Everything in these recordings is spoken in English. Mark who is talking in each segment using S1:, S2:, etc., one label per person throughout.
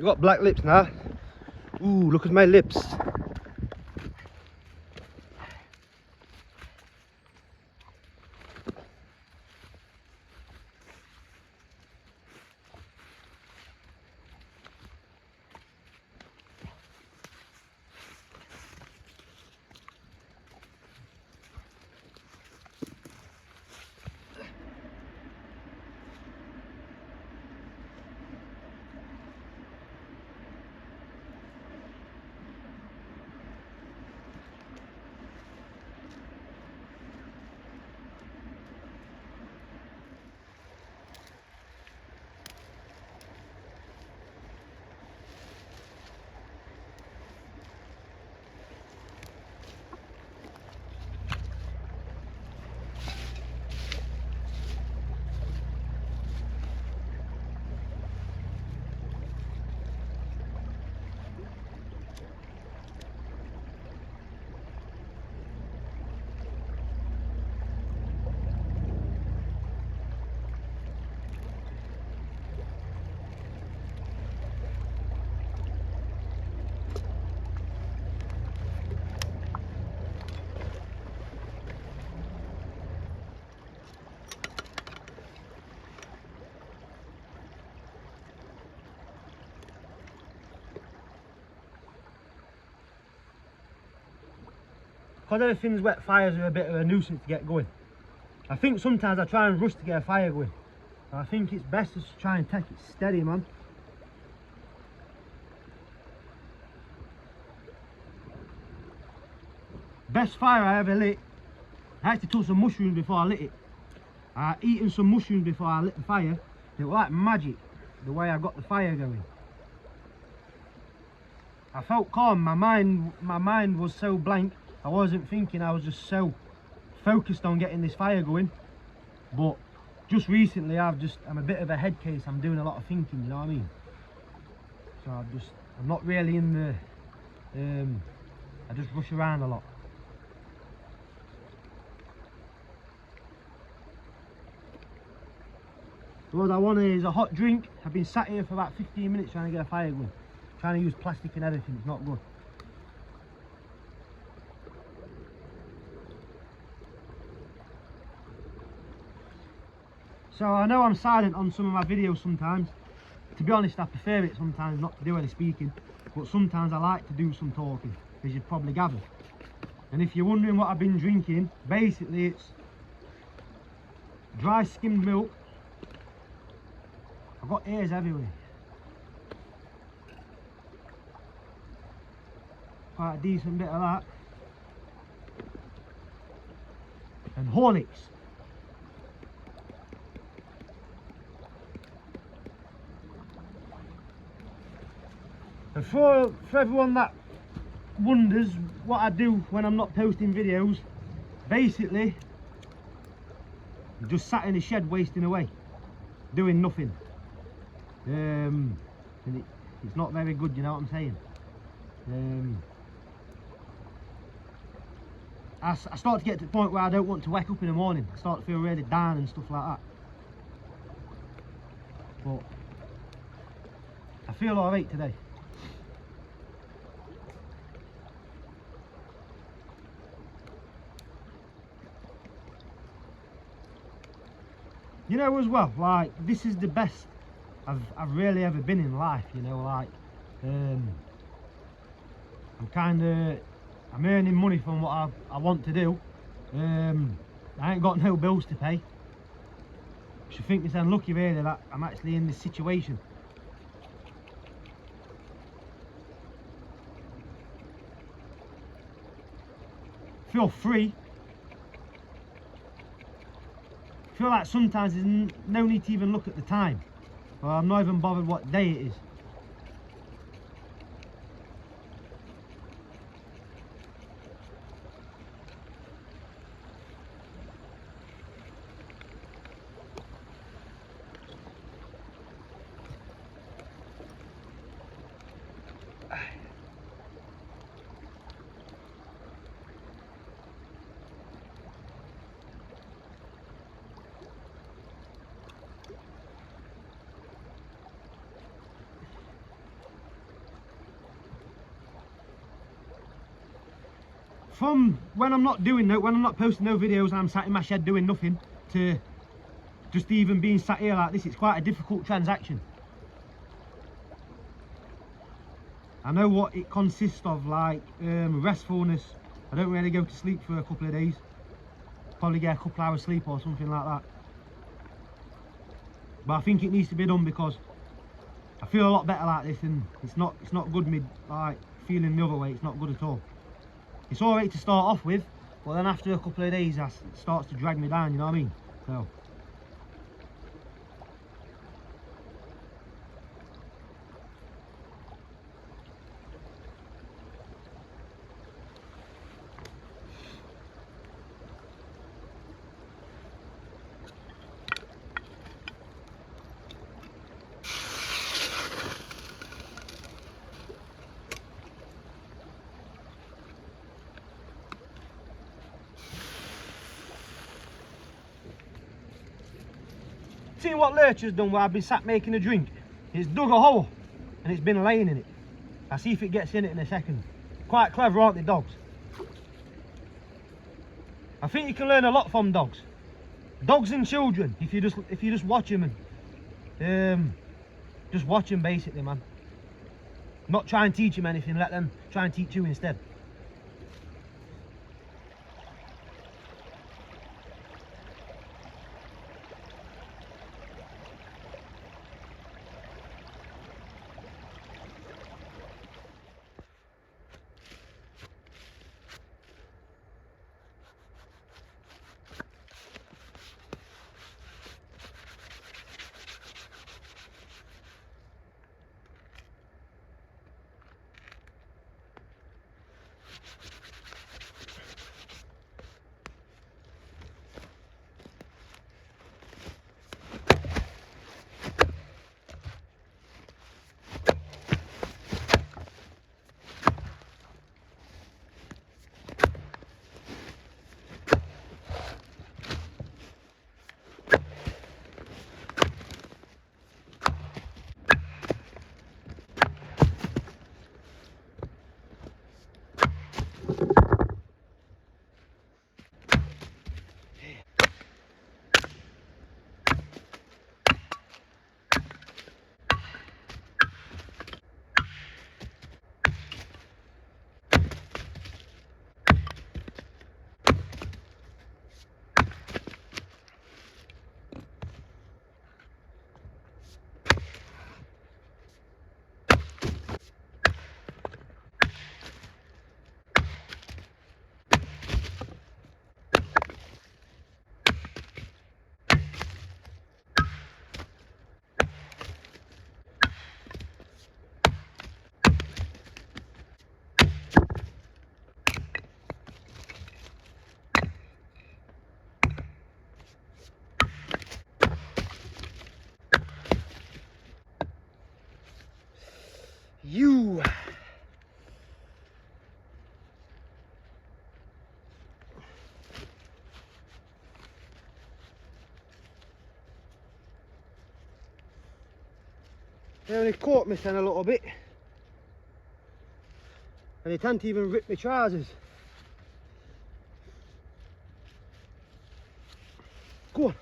S1: You got black lips now. Ooh, look at my lips. Because everything's wet, fires are a bit of a nuisance to get going. I think sometimes I try and rush to get a fire going. I think it's best to try and take it steady, man. Best fire I ever lit. I actually took some mushrooms before I lit it. I eaten some mushrooms before I lit the fire. It was like magic, the way I got the fire going. I felt calm. My mind was so blank. I wasn't thinking. I was just so focused on getting this fire going. But just recently, I'm a bit of a head case. I'm doing a lot of thinking. You know what I mean? So I'm not really in the. I just rush around a lot. What I want is a hot drink. I've been sat here for about 15 minutes trying to get a fire going. Trying to use plastic and everything, it's not good. So I know I'm silent on some of my videos sometimes. To be honest, I prefer it sometimes not to do any speaking. But sometimes I like to do some talking, as you've probably gathered. And if you're wondering what I've been drinking, basically it's dry skimmed milk. I've got ears everywhere. Quite a decent bit of that. And Horlicks. And for everyone that wonders what I do when I'm not posting videos, basically I'm just sat in a shed wasting away, doing nothing. And it's not very good, you know what I'm saying? I start to get to the point where I don't want to wake up in the morning. I start to feel really down and stuff like that. But I feel alright today. You know, as well, like, this is the best I've really ever been in life, you know, like, I'm earning money from what I want to do. I ain't got no bills to pay. I should think myself lucky really that I'm actually in this situation. Feel free. Feel like sometimes there's no need to even look at the time. Well, I'm not even bothered what day it is. from when I'm not doing when I'm not posting no videos and I'm sat in my shed doing nothing, to just even being sat here like this, it's quite a difficult transaction. I know what it consists of, like restfulness. I don't really go to sleep for a couple of days. Probably get a couple hours sleep or something like that. But I think it needs to be done because I feel a lot better like this, and it's not good me like feeling the other way. It's not good at all. It's alright to start off with, but then after a couple of days it starts to drag me down, you know what I mean? So see what Lurch has done while I've been sat making a drink. He's dug a hole and it's been laying in it. I'll see if it gets in it in a second. Quite clever, aren't they, dogs? I think you can learn a lot from dogs. Dogs and children, if you just watch them and just watch them basically, man. Not try and teach them anything, let them try and teach you instead. You. They only caught me then a little bit, and they can't even rip my trousers. Go on.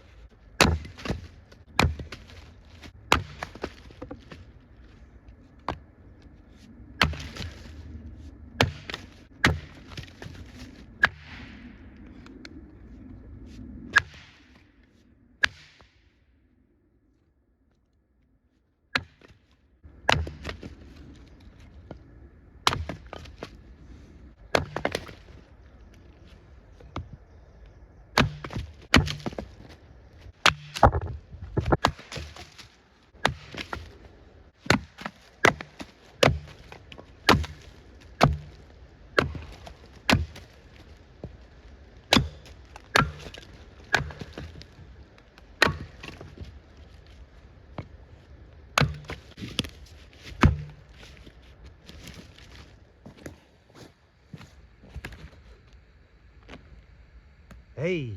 S1: Hey,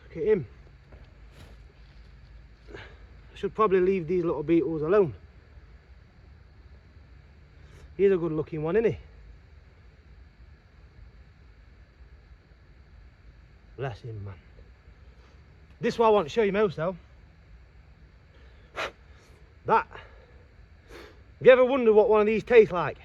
S1: look at him. I should probably leave these little beetles alone. He's a good looking one, isn't he? Bless him, man. This one I want to show you most though. That. Have you ever wondered what one of these tastes like?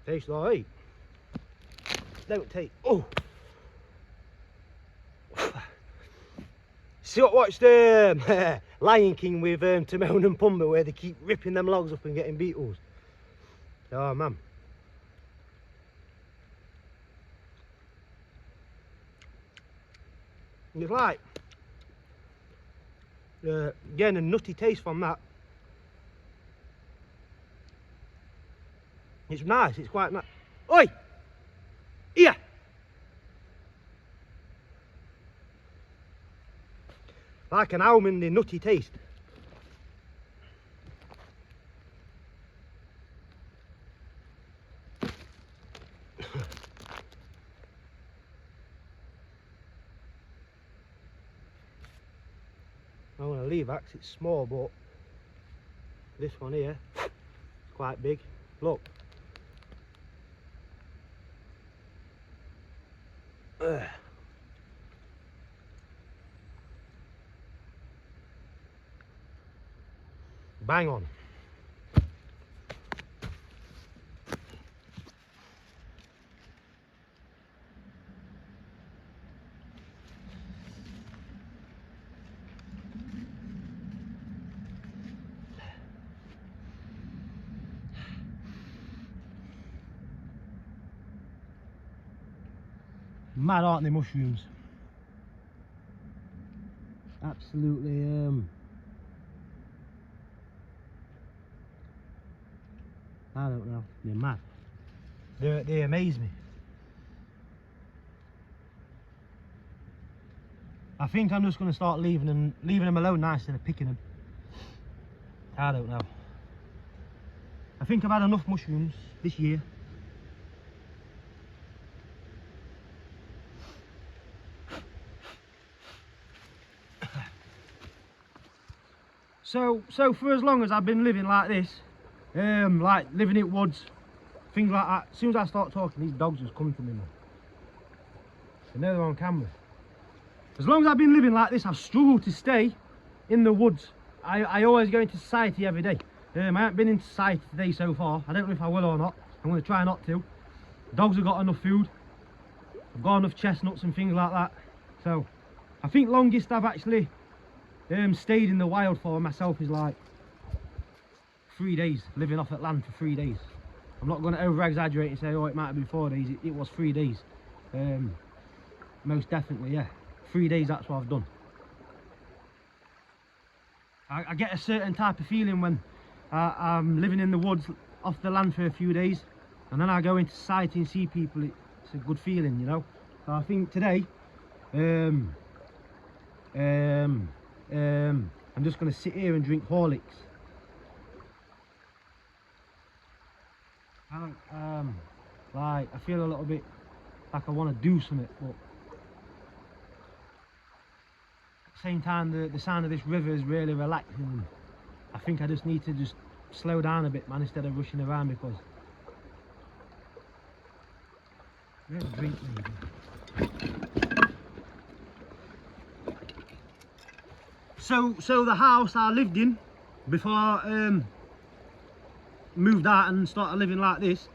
S1: Tastes alright. Don't take. Oh! See what watched Lion King with Timon and Pumbaa, where they keep ripping them logs up and getting beetles. Oh man. It's like getting a nutty taste from that. It's nice, it's quite nice. Oi! Here! Like an almondy, nutty taste. I want to leave that 'cause it's small, but this one here is quite big. Look. Bang on. Mad, aren't they, mushrooms? Absolutely I don't know, they're mad. They amaze me. I think I'm just going to start leaving them alone now instead of picking them. I don't know. I think I've had enough mushrooms this year. So for as long as I've been living like this, like living in woods, things like that, as soon as I start talking, these dogs just come to me, man. I know they're on camera. As long as I've been living like this, I've struggled to stay in the woods. I always go into society every day. I haven't been in society today so far. I don't know if I will or not. I'm going to try not to. Dogs have got enough food. I've got enough chestnuts and things like that. So I think longest I've actually stayed in the wild for myself is like 3 days, living off at land for 3 days. I'm not going to over exaggerate and say, oh, it might have been 4 days. It was 3 days. Most definitely, yeah. 3 days, that's what I've done. I get a certain type of feeling when I'm living in the woods off the land for a few days, and then I go into society and see people. It's a good feeling, you know. So I think today I'm just going to sit here and drink Horlicks. Like I feel a little bit like I want to do something, but at the same time the sound of this river is really relaxing, and I think I just need to just slow down a bit, man, instead of rushing around, because drink maybe. So the house I lived in before I moved out and started living like this,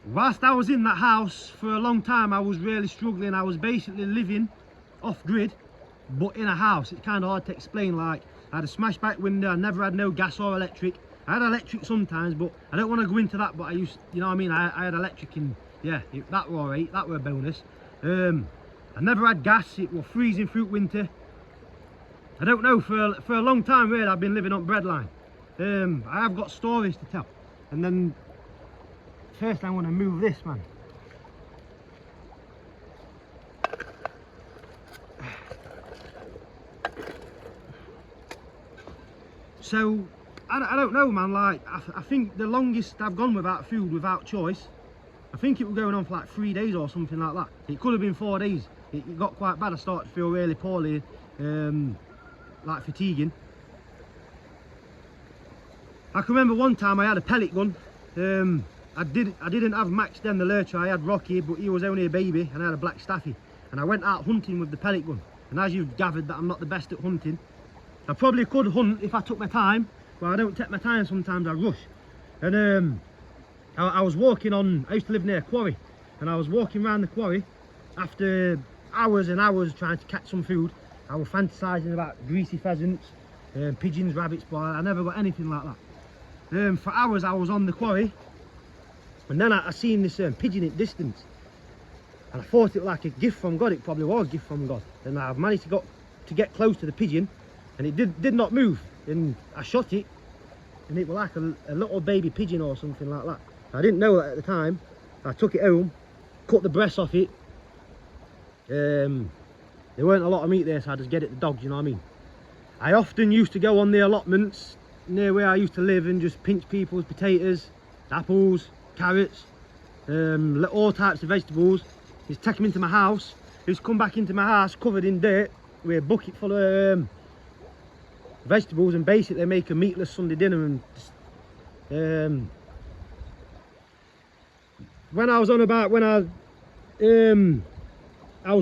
S1: whilst I was in that house for a long time, I was really struggling. I was basically living off grid, but in a house. It's kind of hard to explain. Like, I had a smash back window, I never had no gas or electric. I had electric sometimes, but I don't want to go into that. But I used, you know what I mean, I had electric, and yeah, that were alright, that were a bonus. I never had gas. It was freezing through winter. I don't know, for a long time really I've been living on breadline. I have got stories to tell, and then first I want to move this, man. So I don't know, man. Like I think the longest I've gone without food, without choice, I think it was going on for like 3 days or something like that. It could have been 4 days. It got quite bad. I started to feel really poorly, like fatiguing. I can remember one time I had a pellet gun. I didn't have Max then, the lurcher. I had Rocky, but he was only a baby, and I had a black staffy. And I went out hunting with the pellet gun. And as you've gathered that I'm not the best at hunting, I probably could hunt if I took my time, but I don't take my time sometimes, I rush. And I was walking on, I used to live near a quarry, and I was walking around the quarry after hours and hours trying to catch some food. I was fantasising about greasy pheasants, pigeons, rabbits, but I never got anything like that. For hours I was on the quarry, and then I seen this pigeon in distance, and I thought it was like a gift from God. It probably was a gift from God, and I've managed to get close to the pigeon, and it did not move, and I shot it, and it was like a little baby pigeon or something like that. I didn't know that at the time. I took it home, cut the breast off it. There weren't a lot of meat there, so I just get it to dogs, you know what I mean. I often used to go on the allotments near where I used to live and just pinch people's potatoes, apples, carrots, all types of vegetables. Just take them into my house. Just come back into my house covered in dirt with a bucket full of vegetables, and basically make a meatless Sunday dinner. And when I was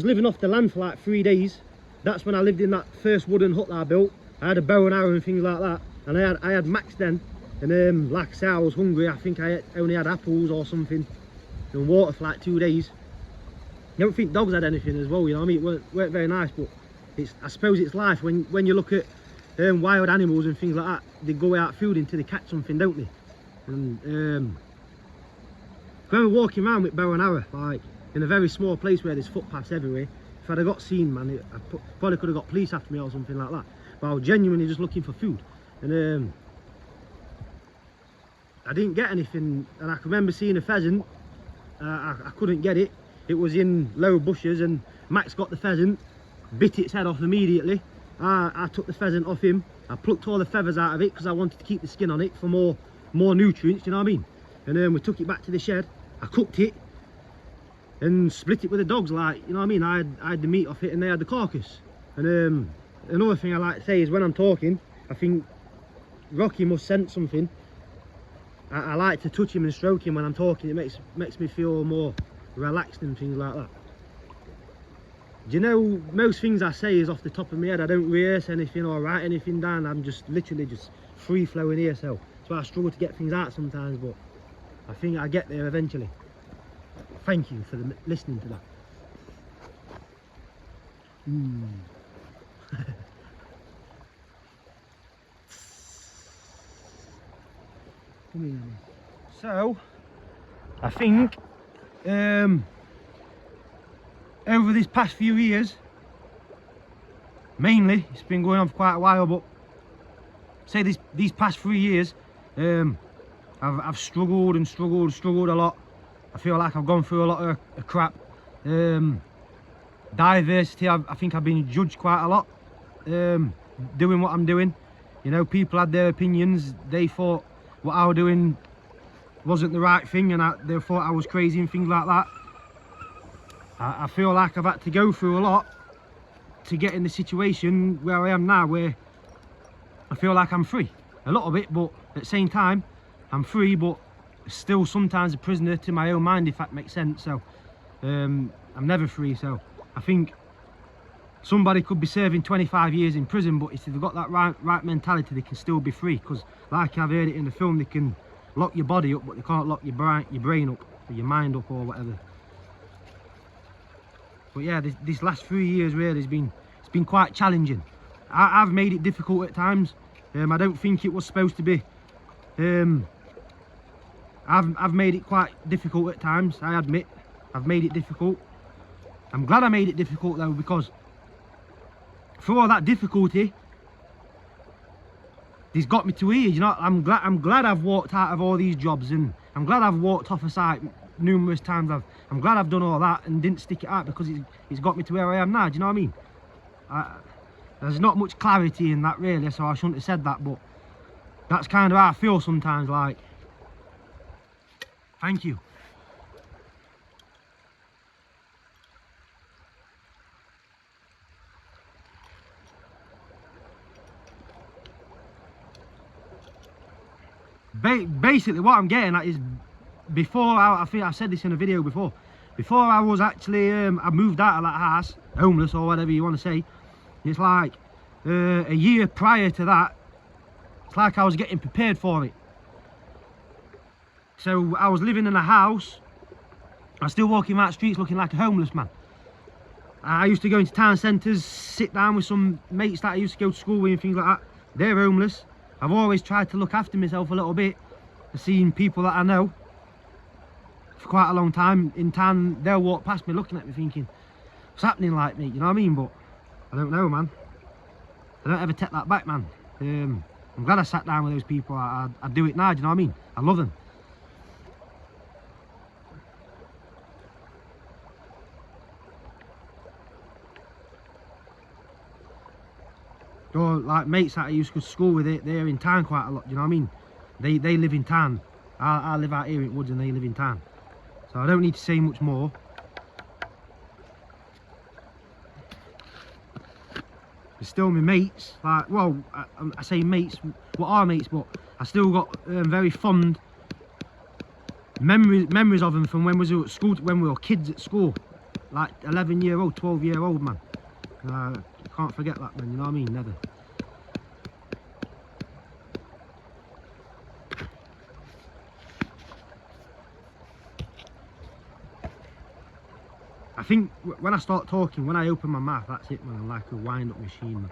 S1: living off the land for like 3 days. That's when I lived in that first wooden hut that I built. I had a bow and arrow and things like that, and I had Max then. And like I say, I was hungry. I think I only had apples or something and water for like 2 days. I don't think dogs had anything as well, you know what I mean. It weren't very nice, but I suppose it's life. When you look at wild animals and things like that, they go without food until they catch something, don't they? And when we're walking around with bow and arrow, like in a very small place where there's footpaths everywhere, if I'd have got seen, man, I probably could have got police after me or something like that. But I was genuinely just looking for food, and I didn't get anything. And I can remember seeing a pheasant. I couldn't get it. It was in low bushes, and Max got the pheasant, bit its head off immediately. I took the pheasant off him. I plucked all the feathers out of it because I wanted to keep the skin on it for more nutrients, you know what I mean. And we took it back to the shed. I cooked it and split it with the dogs, like, you know what I mean. I had the meat off it and they had the carcass. And another thing I like to say is when I'm talking, I think Rocky must sense something. I like to touch him and stroke him when I'm talking. It makes me feel more relaxed and things like that. Do you know, most things I say is off the top of my head. I don't rehearse anything or write anything down. I'm just literally just free flowing here, so that's why I struggle to get things out sometimes, but I think I get there eventually. Thank you for listening to that. Come here. So I think over this past few years, mainly, it's been going on for quite a while, but say these past 3 years, I've struggled a lot. I feel like I've gone through a lot of crap. Diversity, I think I've been judged quite a lot, doing what I'm doing. You know, people had their opinions. They thought what I was doing wasn't the right thing, and they thought I was crazy and things like that. I feel like I've had to go through a lot to get in the situation where I am now, where I feel like I'm free a little bit, but at the same time I'm free, but still sometimes a prisoner to my own mind, if that makes sense. So I'm never free. So I think somebody could be serving 25 years in prison, but if they've got that right mentality, they can still be free. Because like I've heard it in the film, they can lock your body up, but they can't lock your brain up, or your mind up, or whatever. But yeah, this last 3 years really it's been quite challenging. I've made it difficult at times. I don't think it was supposed to be. I've made it quite difficult at times. I admit I've made it difficult. I'm glad I made it difficult though, because through all that difficulty, it's got me to here. You know, I'm glad I've walked out of all these jobs, and I'm glad I've walked off a site numerous times. I'm glad I've done all that and didn't stick it out, because it's got me to where I am now. Do you know what I mean? There's not much clarity in that really, so I shouldn't have said that, but That's kind of how I feel sometimes, like. Thank you. Basically what I'm getting at is, before I think I said this in a video before I was actually I moved out of that house, homeless or whatever you want to say, it's like a year prior to that, it's like I was getting prepared for it. So I was living in a house, I was still walking around the streets looking like a homeless man. I used to go into town centres, sit down with some mates that I used to go to school with and things like that. They're homeless. I've always tried to look after myself a little bit. I've seen people that I know for quite a long time in town, they'll walk past me looking at me thinking, what's happening like me, you know what I mean? But I don't know, man. I don't ever take that back, man. I'm glad I sat down with those people. I do it now, do you know what I mean? I love them. Or like mates that I used to go to school with, they're in town quite a lot, you know what I mean? They live in town. I live out here in woods and they live in town. So I don't need to say much more. They're still my mates, like, well, I say mates, what are mates, but I still got very fond memories of them from when we were at school, when we were kids at school, like 11-year-old, 12-year-old, man. Can't forget that, man, you know what I mean? Never. I think when I start talking, when I open my mouth, that's it, man. I'm like a wind-up machine, man.